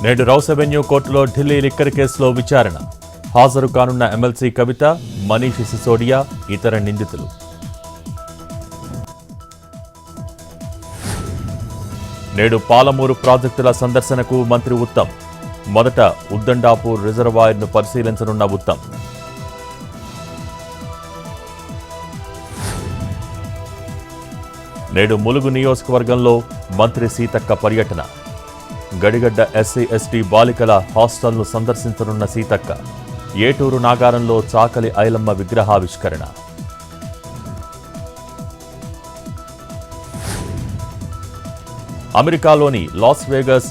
నేడు rows avenue కోర్టులో Delhi liquor కేసులో విచారణ. హాజరు కానున్న ఎమ్మెల్సీ కవిత, మనీష్ సిసోడియా, ఇతర నిందితులు. నేడు పాలమూరు ప్రాజెక్టుల సందర్శనకు మంత్రి ఉత్తమ్. మొదట ఉద్దండాపూర్ రిజర్వాయర్ను పరిశీలించనున్న ఉత్తమ్. నేడు ములుగు నియోజకవర్గంలో మంత్రి సీతక్క పర్యటన. గడిగడ్డ ఎస్సీ ఎస్టీ బాలికల హాస్టల్ను సందర్శించనున్న సీతక్క. ఏటూరు నాగారంలో చాకలి ఐలమ్మ విగ్రహావిష్కరణ. అమెరికాలోని లాస్ వేగస్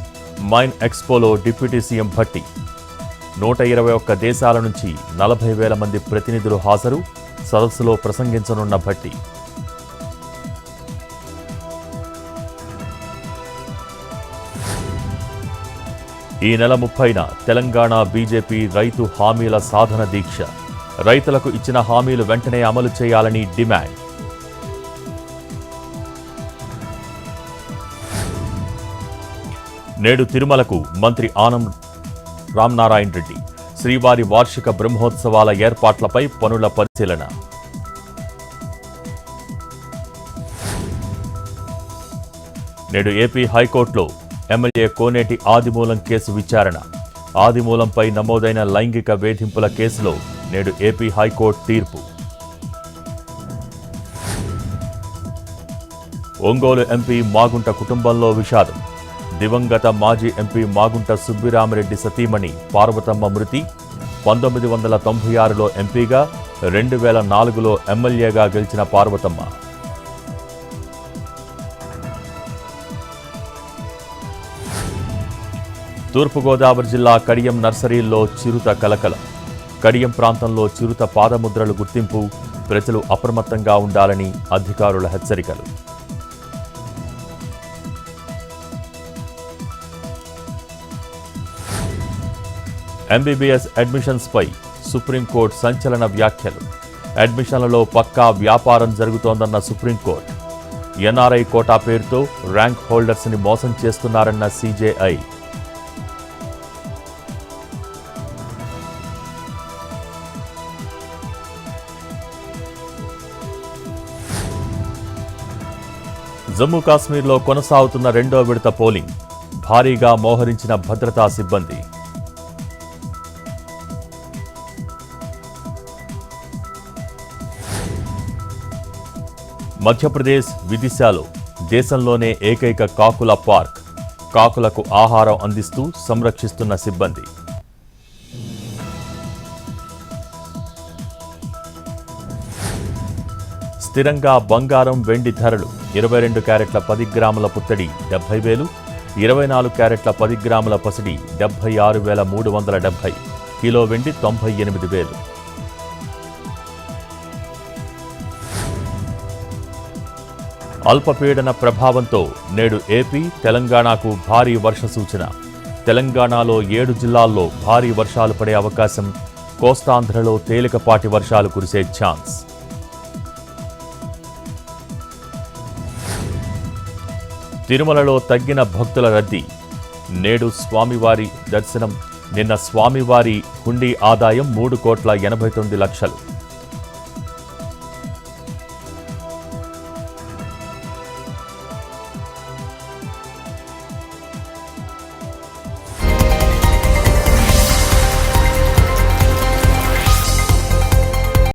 మైన్ ఎక్స్పోలో డిప్యూటీ సీఎం భట్టి. 121 దేశాల నుంచి 40,000 మంది ప్రతినిధులు హాజరు. సదస్సులో ప్రసంగించనున్న భట్టి. ఈ నెల 30న తెలంగాణ బీజేపీ రైతు హామీల సాధన దీక్ష. రైతులకు ఇచ్చిన హామీలు వెంటనే అమలు చేయాలని డిమాండ్. నేడు తిరుమలకు మంత్రి ఆనం రామనారాయణ రెడ్డి. శ్రీవారి వార్షిక బ్రహ్మోత్సవాల ఏర్పాట్లపై పనుల పరిశీలన. నేడు ఏపీ హైకోర్టులో ఎమ్మెల్యే కోనేటి ఆదిమూలం కేసు విచారణ. ఆదిమూలంపై నమోదైన లైంగిక వేధింపుల కేసులో నేడు ఏపీ హైకోర్టు తీర్పు. ఒంగోలు ఎంపీ మాగుంట కుటుంబంలో విషాదం. దివంగత మాజీ ఎంపీ మాగుంట సుబ్బిరామిరెడ్డి సతీమణి పార్వతమ్మ మృతి. 1996లో ఎంపీగా, 2004లో ఎమ్మెల్యేగా గెలిచిన పార్వతమ్మ. తూర్పుగోదావరి జిల్లా కడియం నర్సరీల్లో చిరుత కలకలం. కడియం ప్రాంతంలో చిరుత పాదముద్రలు గుర్తింపు. ప్రజలు అప్రమత్తంగా ఉండాలని అధికారుల హెచ్చరికలు. ఎంబీబీఎస్ అడ్మిషన్స్పై సుప్రీంకోర్టు సంచలన వ్యాఖ్యలు. అడ్మిషన్లలో పక్కా వ్యాపారం జరుగుతోందన్న సుప్రీంకోర్టు. ఎన్ఆర్ఐ కోటా పేరుతో ర్యాంక్ హోల్డర్స్ని మోసం చేస్తున్నారన్న సీజేఐ. జమ్మూ కాశ్మీర్లో కొనసాగుతున్న రెండో విడత పోలింగ్. భారీగా మోహరించిన భద్రతా సిబ్బంది. మధ్యప్రదేశ్ విదిశాలో దేశంలోనే ఏకైక కాకుల పార్క్. కాకులకు ఆహారం అందిస్తూ సంరక్షిస్తున్న సిబ్బంది. స్థిరంగా బంగారం, వెండి ధరలు. 22 క్యారెట్ల 10 గ్రాముల పుత్తడి 70,000, 24 క్యారెట్ల 10 గ్రాముల పసిడి 76,370, కిలో వెండి 98,000. అల్పపీడన ప్రభావంతో నేడు ఏపీ, తెలంగాణకు భారీ వర్ష సూచన. తెలంగాణలో 7 జిల్లాల్లో భారీ వర్షాలు పడే అవకాశం. కోస్తాంధ్రలో తేలికపాటి వర్షాలు కురిసే ఛాన్స్. తిరుమలలో తగ్గిన భక్తుల రద్దీ. నేడు స్వామివారి దర్శనం. నిన్న స్వామివారి హుండీ ఆదాయం 3,89,00,000.